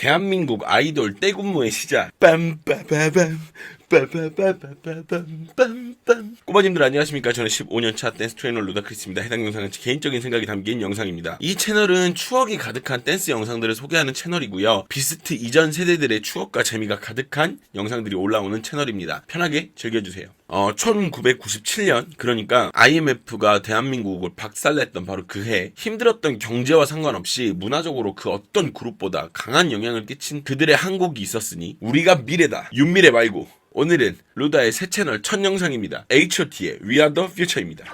대한민국 아이돌 떼군무의 시작. 빰빠바밤 빠바바바밤빰빰. 꼬마님들 안녕하십니까. 저는 15년차 댄스 트레이너 루다크리스입니다. 해당 영상은 제 개인적인 생각이 담긴 영상입니다. 이 채널은 추억이 가득한 댄스 영상들을 소개하는 채널이고요. 비스트 이전 세대들의 추억과 재미가 가득한 영상들이 올라오는 채널입니다. 편하게 즐겨주세요. 1997년, 그러니까 IMF가 대한민국을 박살냈던 바로 그 해, 힘들었던 경제와 상관없이 문화적으로 그 어떤 그룹보다 강한 영향을 끼친 그들의 한 곡이 있었으니 우리가 미래다. 윤미래 말고. 오늘은 루다의 새 채널 첫 영상입니다. H.O.T의 We Are The Future입니다.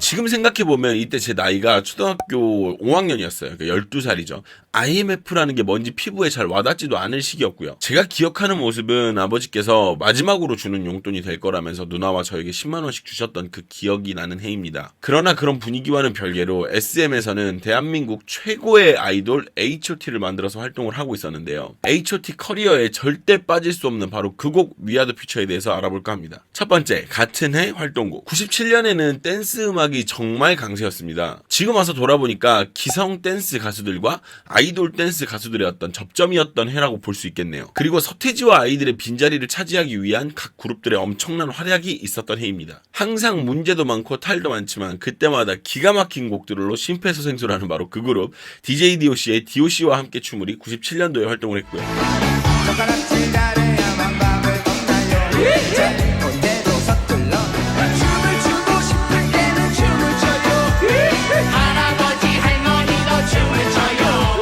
지금 생각해보면 이때 제 나이가 초등학교 5학년이었어요. 그러니까 12살이죠. IMF라는 게 뭔지 피부에 잘 와닿지도 않을 시기였고요. 제가 기억하는 모습은 아버지께서 마지막으로 주는 용돈이 될 거라면서 누나와 저에게 10만원씩 주셨던 그 기억이 나는 해입니다. 그러나 그런 분위기와는 별개로 SM에서는 대한민국 최고의 아이돌 H.O.T를 만들어서 활동을 하고 있었는데요. H.O.T 커리어에 절대 빠질 수 없는 바로 그 곡 We Are The Future에 대해서 알아볼까 합니다. 첫 번째, 같은 해 활동곡. 97년에는 댄스 음악이 정말 강세였습니다. 지금 와서 돌아보니까 기성 댄스 가수들과 아이돌 댄스 가수들의 어떤 접점이었던 해라고 볼 수 있겠네요. 그리고 서태지와 아이들의 빈자리를 차지하기 위한 각 그룹들의 엄청난 활약이 있었던 해입니다. 항상 문제도 많고 탈도 많지만 그때마다 기가 막힌 곡들로 심폐소생술하는 바로 그 그룹 DJ DOC의 DOC와 함께 춤을이 97년도에 활동을 했고요.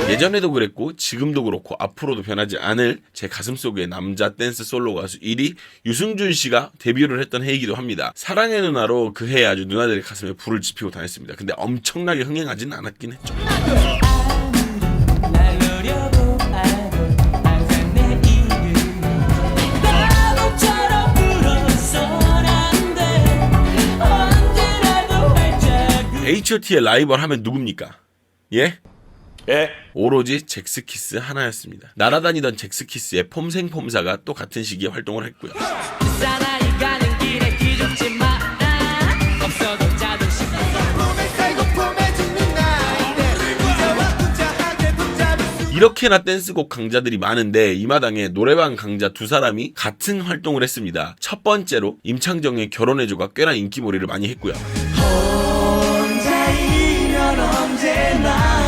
예전에도 그랬고 지금도 그렇고 앞으로도 변하지 않을 제 가슴속의 남자 댄스 솔로 가수 1위 유승준 씨가 데뷔를 했던 해이기도 합니다. 사랑의 누나로 그 해에 아주 누나들의 가슴에 불을 지피고 다녔습니다. 근데 엄청나게 흥행하지는 않았긴 했죠. H.O.T의 라이벌 하면 누굽니까? 예? 오로지 잭스키스 하나였습니다. 날아다니던 잭스키스의 폼생폼사가 또 같은 시기에 활동을 했고요. 이렇게나 댄스곡 강자들이 많은데 이 마당에 노래방 강자 두 사람이 같은 활동을 했습니다. 첫 번째로 임창정의 결혼해줘가 꽤나 인기몰이를 많이 했고요. 혼자이면 언제나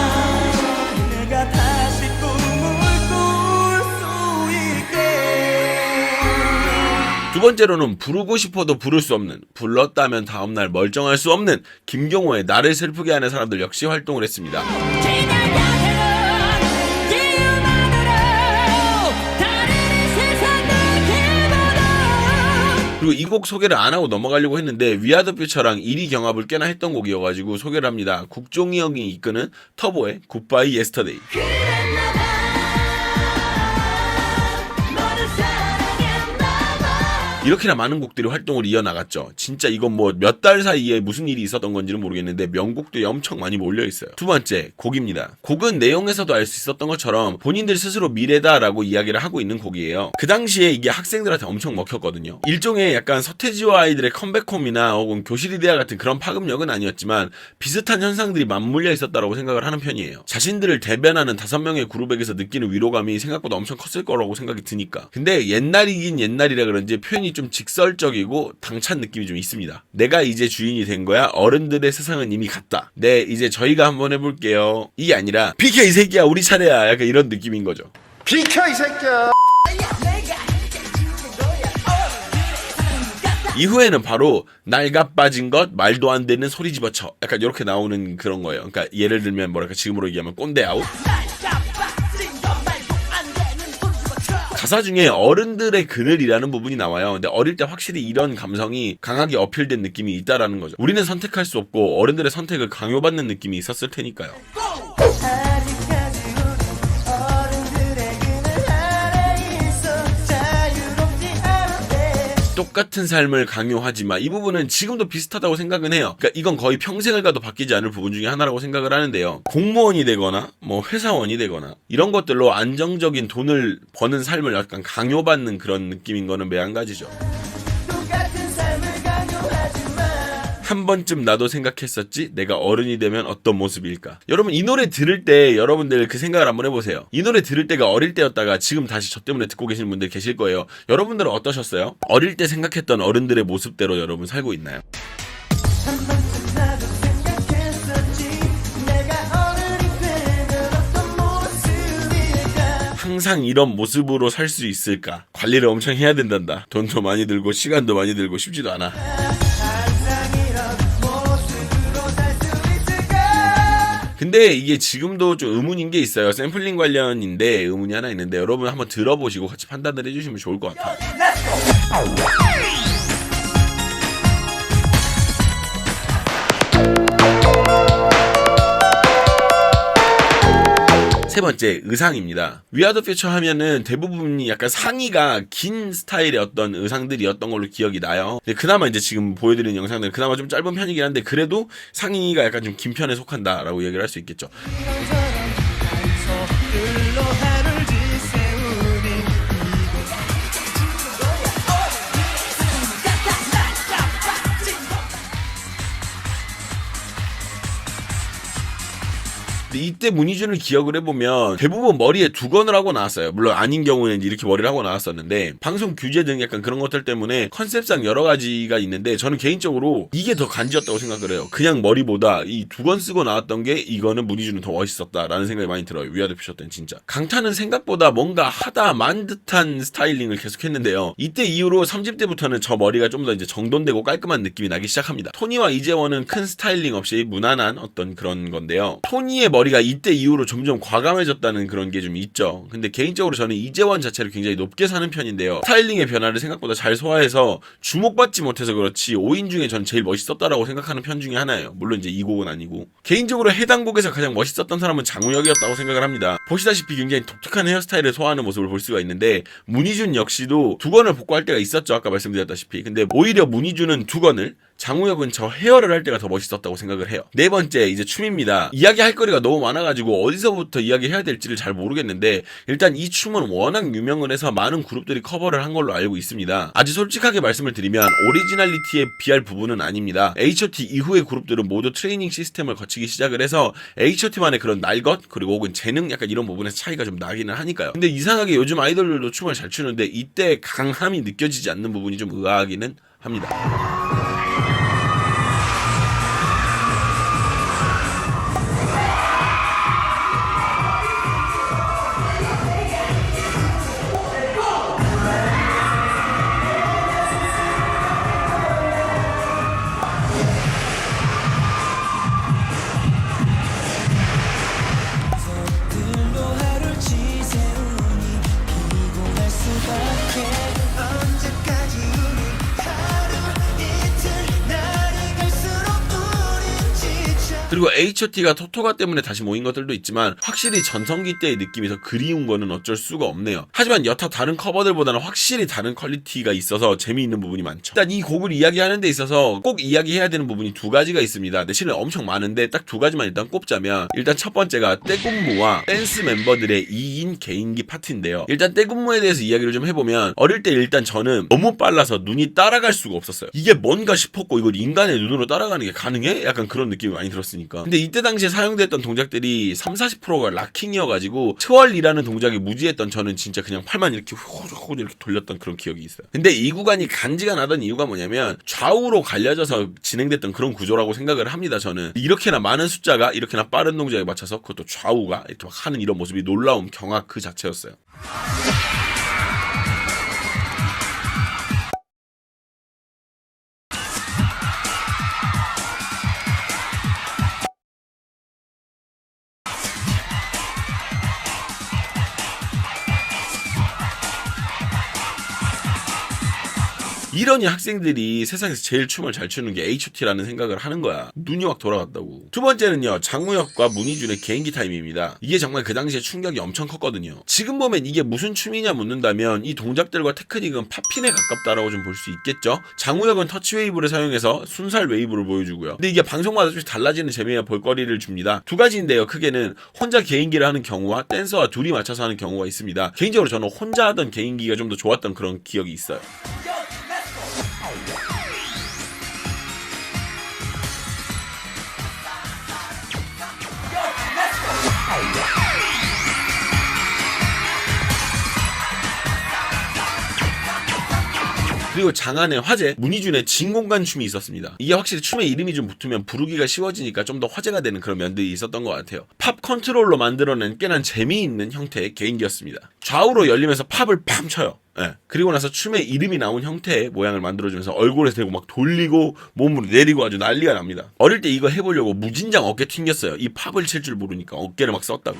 두 번째로는 부르고 싶어도 부를 수 없는, 불렀다면 다음날 멀쩡할 수 없는 김경호의 나를 슬프게 하는 사람들 역시 활동을 했습니다. 그리고 이 곡 소개를 안 하고 넘어가려고 했는데 We Are The Future랑 1위 경합을 꽤나 했던 곡이어가지고 소개를 합니다. 국종이 형이 이끄는 터보의 Goodbye Yesterday. 이렇게나 많은 곡들이 활동을 이어나갔죠. 진짜 이건 뭐 몇 달 사이에 무슨 일이 있었던 건지는 모르겠는데 명곡들이 엄청 많이 몰려있어요. 두 번째, 곡입니다. 곡은 내용에서도 알 수 있었던 것처럼 본인들 스스로 미래다라고 이야기를 하고 있는 곡이에요. 그 당시에 이게 학생들한테 엄청 먹혔거든요. 일종의 약간 서태지와 아이들의 컴백홈이나 혹은 교실이대야 같은 그런 파급력은 아니었지만 비슷한 현상들이 맞물려 있었다고 생각을 하는 편이에요. 자신들을 대변하는 5명의 그룹에게서 느끼는 위로감이 생각보다 엄청 컸을 거라고 생각이 드니까. 근데 옛날이긴 옛날이라 그런지 표현이 좀 직설적이고 당찬 느낌이 좀 있습니다. 내가 이제 주인이 된 거야. 어른들의 세상은 이미 갔다. 네, 이제 저희가 한번 해볼게요. 이게 아니라 비켜 이 새끼야 우리 차례야. 약간 이런 느낌인 거죠. 비켜 이 새끼야. 이후에는 바로 날가 빠진 것 말도 안 되는 소리 집어쳐. 약간 이렇게 나오는 그런 거예요. 그러니까 예를 들면 뭐랄까 지금으로 얘기하면 꼰대 아웃. 가사 중에 어른들의 그늘이라는 부분이 나와요. 근데 어릴 때 확실히 이런 감성이 강하게 어필된 느낌이 있다라는 거죠. 우리는 선택할 수 없고 어른들의 선택을 강요받는 느낌이 있었을 테니까요. 똑같은 삶을 강요하지만 이 부분은 지금도 비슷하다고 생각은 해요. 그러니까 이건 거의 평생을 가도 바뀌지 않을 부분 중에 하나라고 생각을 하는데요. 공무원이 되거나 뭐 회사원이 되거나 이런 것들로 안정적인 돈을 버는 삶을 약간 강요받는 그런 느낌인 거는 매한가지죠. 한 번쯤 나도 생각했었지 내가 어른이 되면 어떤 모습일까. 여러분 이 노래 들을 때 여러분들 그 생각을 한번 해보세요. 이 노래 들을 때가 어릴 때였다가 지금 다시 저 때문에 듣고 계시는 분들 계실 거예요. 여러분들은 어떠셨어요? 어릴 때 생각했던 어른들의 모습대로 여러분 살고 있나요? 항상 이런 모습으로 살 수 있을까? 관리를 엄청 해야 된단다. 돈도 많이 들고 시간도 많이 들고 쉽지도 않아. 근데 이게 지금도 좀 의문인 게 있어요. 샘플링 관련인데 의문이 하나 있는데 여러분 한번 들어보시고 같이 판단을 해주시면 좋을 것 같아요. 세 번째, 의상입니다. 위아더 퓨처 하면은 대부분이 약간 상의가 긴 스타일의 어떤 의상들이었던 걸로 기억이 나요. 근데 그나마 이제 지금 보여드리는 영상들은 그나마 좀 짧은 편이긴 한데 그래도 상의가 약간 좀 긴 편에 속한다라고 얘기를 할 수 있겠죠. 이때 문희준을 기억을 해보면 대부분 머리에 두건을 하고 나왔어요. 물론 아닌 경우에는 이렇게 머리를 하고 나왔었는데 방송 규제 등 약간 그런 것들 때문에 컨셉상 여러 가지가 있는데 저는 개인적으로 이게 더 간지였다고 생각을 해요. 그냥 머리보다 이 두건 쓰고 나왔던 게 이거는 문희준은 더 멋있었다라는 생각이 많이 들어요. 위아더 퓨처 때는 진짜. 강타는 생각보다 뭔가 하다 만 듯한 스타일링을 계속했는데요. 이때 이후로 3집 때부터는 저 머리가 좀 더 이제 정돈되고 깔끔한 느낌이 나기 시작합니다. 토니와 이재원은 큰 스타일링 없이 무난한 어떤 그런 건데요. 토니의 머리가 이때 이후로 점점 과감해졌다는 그런 게 좀 있죠. 근데 개인적으로 저는 이재원 자체를 굉장히 높게 사는 편인데요. 스타일링의 변화를 생각보다 잘 소화해서 주목받지 못해서 그렇지 5인 중에 전 제일 멋있었다라고 생각하는 편 중에 하나예요. 물론 이제 이 곡은 아니고. 개인적으로 해당 곡에서 가장 멋있었던 사람은 장우혁이었다고 생각을 합니다. 보시다시피 굉장히 독특한 헤어스타일을 소화하는 모습을 볼 수가 있는데 문희준 역시도 두건을 복구할 때가 있었죠. 아까 말씀드렸다시피. 근데 오히려 문희준은 두건을 장우혁은 저 헤어를 할 때가 더 멋있었다고 생각을 해요. 네 번째 이제 춤입니다. 이야기할 거리가 너무 많아가지고 어디서부터 이야기해야 될지를 잘 모르겠는데 일단 이 춤은 워낙 유명을 해서 많은 그룹들이 커버를 한 걸로 알고 있습니다. 아주 솔직하게 말씀을 드리면 오리지널리티에 비할 부분은 아닙니다. H.O.T 이후의 그룹들은 모두 트레이닝 시스템을 거치기 시작을 해서 H.O.T만의 그런 날것 그리고 혹은 재능 약간 이런 부분에서 차이가 좀 나기는 하니까요. 근데 이상하게 요즘 아이돌들도 춤을 잘 추는데 이때 강함이 느껴지지 않는 부분이 좀 의아하기는 합니다. 그리고 H.O.T가 토토가 때문에 다시 모인 것들도 있지만 확실히 전성기 때의 느낌이 더 그리운 거는 어쩔 수가 없네요. 하지만 여타 다른 커버들보다는 확실히 다른 퀄리티가 있어서 재미있는 부분이 많죠. 일단 이 곡을 이야기하는 데 있어서 꼭 이야기해야 되는 부분이 두 가지가 있습니다. 대신에 엄청 많은데 딱 두 가지만 일단 꼽자면 일단 첫 번째가 떼군무와 댄스 멤버들의 2인 개인기 파트인데요. 일단 떼군무에 대해서 이야기를 좀 해보면 어릴 때 일단 저는 너무 빨라서 눈이 따라갈 수가 없었어요. 이게 뭔가 싶었고 이걸 인간의 눈으로 따라가는 게 가능해? 약간 그런 느낌이 많이 들었으니까. 근데 이때 당시에 사용됐던 동작들이 30-40%가 락킹이어가지고 트월이라는 동작이 무지했던 저는 진짜 그냥 팔만 이렇게 호호호 이렇게 돌렸던 그런 기억이 있어요. 근데 이 구간이 간지가 나던 이유가 뭐냐면 좌우로 갈려져서 진행됐던 그런 구조라고 생각을 합니다. 저는 이렇게나 많은 숫자가 이렇게나 빠른 동작에 맞춰서 그것도 좌우가 이렇게 막 하는 이런 모습이 놀라움 경악 그 자체였어요. 이러니 학생들이 세상에서 제일 춤을 잘 추는 게 H.O.T라는 생각을 하는 거야. 눈이 확 돌아갔다고. 두 번째는요, 장우혁과 문희준의 개인기 타임입니다. 이게 정말 그 당시에 충격이 엄청 컸거든요. 지금 보면 이게 무슨 춤이냐 묻는다면 이 동작들과 테크닉은 팝핀에 가깝다라고 좀 볼 수 있겠죠. 장우혁은 터치 웨이브를 사용해서 순살 웨이브를 보여주고요. 근데 이게 방송마다 좀 달라지는 재미와 볼거리를 줍니다. 두 가지인데요. 크게는 혼자 개인기를 하는 경우와 댄서와 둘이 맞춰서 하는 경우가 있습니다. 개인적으로 저는 혼자 하던 개인기가 좀 더 좋았던 그런 기억이 있어요. 그리고 장안의 화제, 문희준의 진공관 춤이 있었습니다. 이게 확실히 춤에 이름이 좀 붙으면 부르기가 쉬워지니까 좀 더 화제가 되는 그런 면들이 있었던 것 같아요. 팝 컨트롤로 만들어낸 꽤나 재미있는 형태의 개인기였습니다. 좌우로 열리면서 팝을 팜 쳐요. 네. 그리고 나서 춤에 이름이 나온 형태의 모양을 만들어주면서 얼굴에 대고 막 돌리고 몸으로 내리고 아주 난리가 납니다. 어릴 때 이거 해보려고 무진장 어깨 튕겼어요. 이 팝을 칠 줄 모르니까 어깨를 막 썼다고.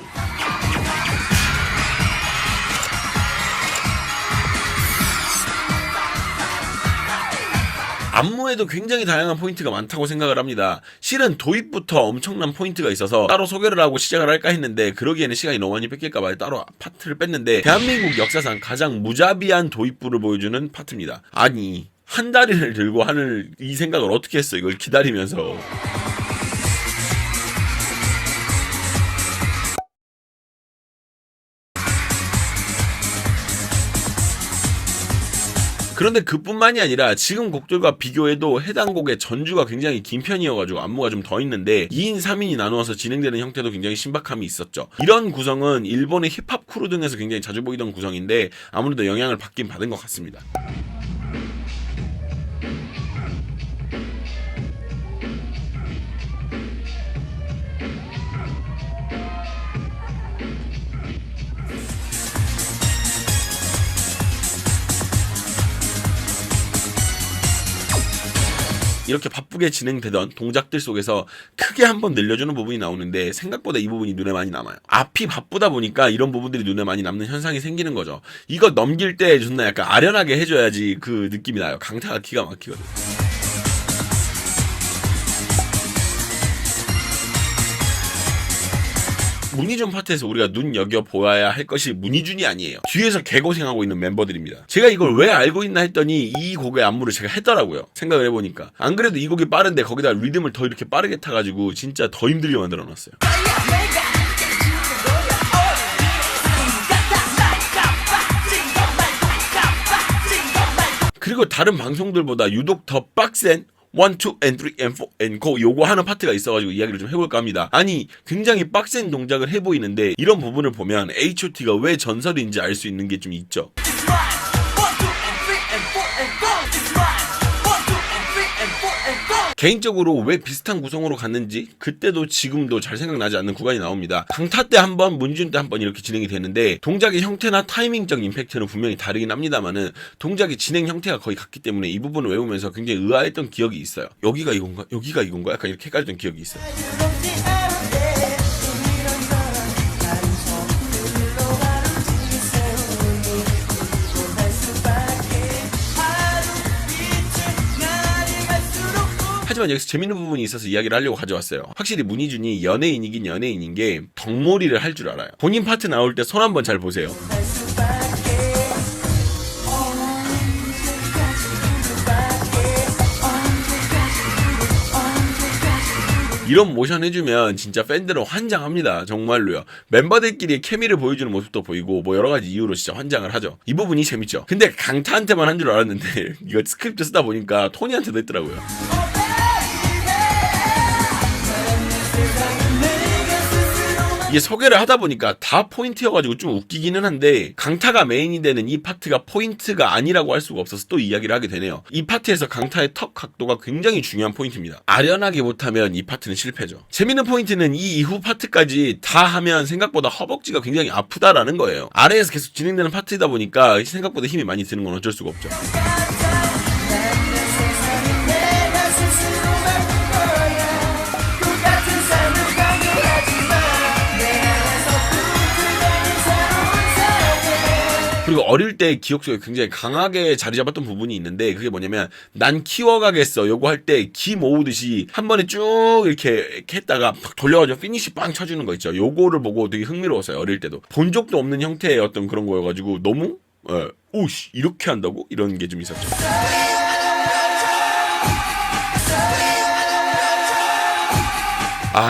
안무에도 굉장히 다양한 포인트가 많다고 생각을 합니다. 실은 도입부터 엄청난 포인트가 있어서 따로 소개를 하고 시작을 할까 했는데 그러기에는 시간이 너무 많이 뺏길까봐 따로 파트를 뺐는데, 대한민국 역사상 가장 무자비한 도입부를 보여주는 파트입니다. 아니, 한 다리를 들고 하는 이 생각을 어떻게 했어, 이걸 기다리면서. 그런데 그뿐만이 아니라 지금 곡들과 비교해도 해당 곡의 전주가 굉장히 긴 편이어가지고 안무가 좀 더 있는데 2인 3인이 나누어서 진행되는 형태도 굉장히 신박함이 있었죠. 이런 구성은 일본의 힙합 크루 등에서 굉장히 자주 보이던 구성인데 아무래도 영향을 받긴 받은 것 같습니다. 이렇게 바쁘게 진행되던 동작들 속에서 크게 한번 늘려주는 부분이 나오는데 생각보다 이 부분이 눈에 많이 남아요. 앞이 바쁘다 보니까 이런 부분들이 눈에 많이 남는 현상이 생기는 거죠. 이거 넘길 때 존나 약간 아련하게 해줘야지 그 느낌이 나요. 강타가 기가 막히거든. 문희준 파트에서 우리가 눈여겨보아야 할 것이 문희준이 아니에요. 뒤에서 개고생하고 있는 멤버들입니다. 제가 이걸 왜 알고 있나 했더니 이 곡의 안무를 제가 했더라고요. 생각을 해보니까. 안 그래도 이 곡이 빠른데 거기다 리듬을 더 이렇게 빠르게 타가지고 진짜 더 힘들게 만들어놨어요. 그리고 다른 방송들보다 유독 더 빡센 1, 2, and 3, and 4, and go 요거 하는 파트가 있어가지고 이야기를 좀 해볼까 합니다. 아니, 굉장히 빡센 동작을 해보이는데 이런 부분을 보면 H.O.T가 왜 전설인지 알 수 있는 게 좀 있죠. 개인적으로 왜 비슷한 구성으로 갔는지 그때도 지금도 잘 생각나지 않는 구간이 나옵니다. 강타 때 한 번, 문희준 때 한 번 이렇게 진행이 되는데 동작의 형태나 타이밍적 임팩트는 분명히 다르긴 합니다만은 동작의 진행 형태가 거의 같기 때문에 이 부분을 외우면서 굉장히 의아했던 기억이 있어요. 여기가 이건가? 여기가 이건가? 약간 이렇게 헷갈렸던 기억이 있어요. 하지만 여기서 재밌는 부분이 있어서 이야기를 하려고 가져왔어요. 확실히 문희준이 연예인이긴 연예인인 게 덩몰이를 할 줄 알아요. 본인 파트 나올 때 손 한번 잘 보세요. 이런 모션 해주면 진짜 팬들은 환장합니다. 정말로요. 멤버들끼리 케미를 보여주는 모습도 보이고 뭐 여러가지 이유로 진짜 환장을 하죠. 이 부분이 재밌죠. 근데 강타한테만 한 줄 알았는데 이거 스크립트 쓰다 보니까 토니한테도 했더라고요. 이게 소개를 하다 보니까 다 포인트여가지고 좀 웃기기는 한데 강타가 메인이 되는 이 파트가 포인트가 아니라고 할 수가 없어서 또 이야기를 하게 되네요. 이 파트에서 강타의 턱 각도가 굉장히 중요한 포인트입니다. 아련하게 못하면 이 파트는 실패죠. 재밌는 포인트는 이 이후 파트까지 다 하면 생각보다 허벅지가 굉장히 아프다라는 거예요. 아래에서 계속 진행되는 파트이다 보니까 생각보다 힘이 많이 드는 건 어쩔 수가 없죠. 그리고 어릴 때 기억 속에 굉장히 강하게 자리 잡았던 부분이 있는데 그게 뭐냐면 난 키워가겠어 요거 할 때 기 모으듯이 한 번에 쭉 이렇게 했다가 팍 돌려가지고 피니시 빵 쳐주는 거 있죠. 요거를 보고 되게 흥미로웠어요. 어릴 때도 본 적도 없는 형태의 어떤 그런 거여가지고 너무 오씨 이렇게 한다고? 이런 게 좀 있었죠.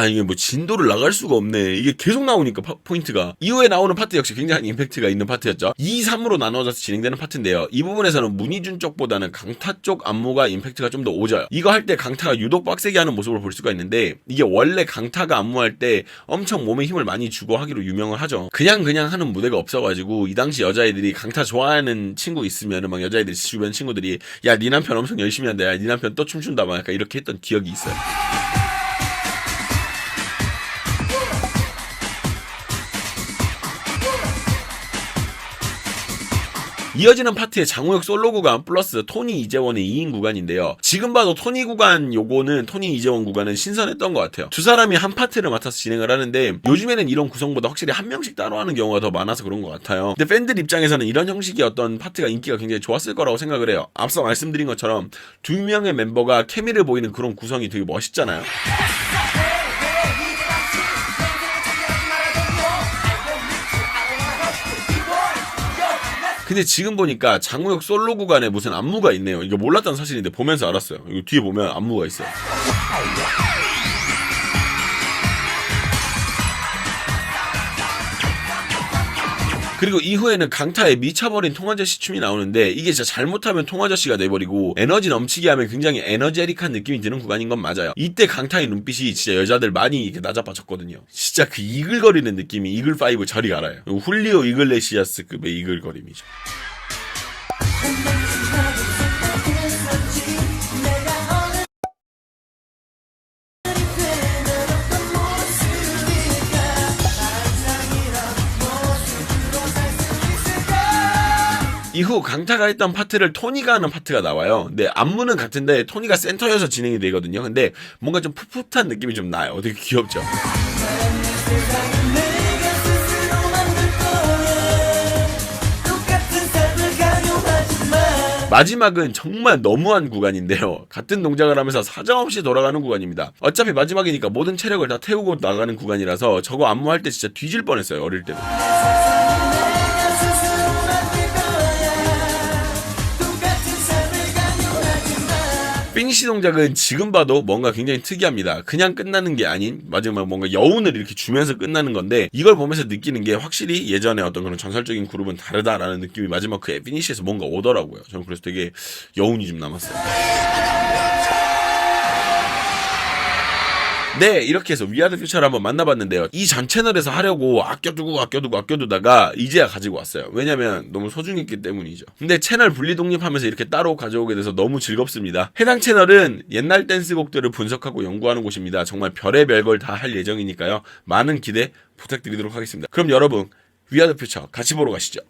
이게 뭐 진도를 나갈 수가 없네. 이게 계속 나오니까 포인트가. 이후에 나오는 파트 역시 굉장히 임팩트가 있는 파트였죠. 2, 3으로 나눠져서 진행되는 파트인데요. 이 부분에서는 문희준 쪽보다는 강타 쪽 안무가 임팩트가 좀 더 오져요. 이거 할 때 강타가 유독 빡세게 하는 모습을 볼 수가 있는데, 이게 원래 강타가 안무할 때 엄청 몸에 힘을 많이 주고 하기로 유명을 하죠. 그냥 하는 무대가 없어가지고 이 당시 여자애들이 강타 좋아하는 친구 있으면은 막 여자애들 주변 친구들이 야 네 남편 엄청 열심히 한다, 야 네 남편 또 춤춘다 막 약간 이렇게 했던 기억이 있어요. 이어지는 파트의 장우혁 솔로 구간 플러스 토니 이재원의 2인 구간인데요. 지금 봐도 토니 이재원 구간은 신선했던 것 같아요. 두 사람이 한 파트를 맡아서 진행을 하는데 요즘에는 이런 구성보다 확실히 한 명씩 따로 하는 경우가 더 많아서 그런 것 같아요. 근데 팬들 입장에서는 이런 형식의 어떤 파트가 인기가 굉장히 좋았을 거라고 생각을 해요. 앞서 말씀드린 것처럼 두 명의 멤버가 케미를 보이는 그런 구성이 되게 멋있잖아요. 근데 지금 보니까 장우혁 솔로 구간에 무슨 안무가 있네요. 이거 몰랐던 사실인데 보면서 알았어요. 이거 뒤에 보면 안무가 있어요. 그리고 이후에는 강타에 미쳐버린 통아저씨 춤이 나오는데, 이게 진짜 잘못하면 통아저씨가 돼버리고 에너지 넘치게 하면 굉장히 에너제릭한 느낌이 드는 구간인 건 맞아요. 이때 강타의 눈빛이 진짜 여자들 많이 이렇게 나자빠졌거든요. 진짜 그 이글거리는 느낌이 이글5 저리 알아요. 훌리오 이글레시아스급의 이글거림이죠. 이후 강타가 했던 파트를 토니가 하는 파트가 나와요. 근데 안무는 같은데 토니가 센터여서 진행이 되거든요. 근데 뭔가 좀 풋풋한 느낌이 좀 나요. 되게 귀엽죠. 마지막은 정말 너무한 구간인데요. 같은 동작을 하면서 사정없이 돌아가는 구간입니다. 어차피 마지막이니까 모든 체력을 다 태우고 나가는 구간이라서 저거 안무할 때 진짜 뒤질 뻔했어요. 어릴 때도. 피니시 동작은 지금 봐도 뭔가 굉장히 특이합니다. 그냥 끝나는 게 아닌 마지막 뭔가 여운을 이렇게 주면서 끝나는 건데, 이걸 보면서 느끼는 게 확실히 예전에 어떤 그런 전설적인 그룹은 다르다라는 느낌이 마지막 그 피니시에서 뭔가 오더라고요. 저는 그래서 되게 여운이 좀 남았어요. 네, 이렇게 해서 위아더 퓨처를 한번 만나봤는데요. 이 전 채널에서 하려고 아껴두다가 이제야 가지고 왔어요. 왜냐면 너무 소중했기 때문이죠. 근데 채널 분리 독립하면서 이렇게 따로 가져오게 돼서 너무 즐겁습니다. 해당 채널은 옛날 댄스곡들을 분석하고 연구하는 곳입니다. 정말 별의별 걸 다 할 예정이니까요. 많은 기대 부탁드리도록 하겠습니다. 그럼 여러분, 위아더 퓨처 같이 보러 가시죠.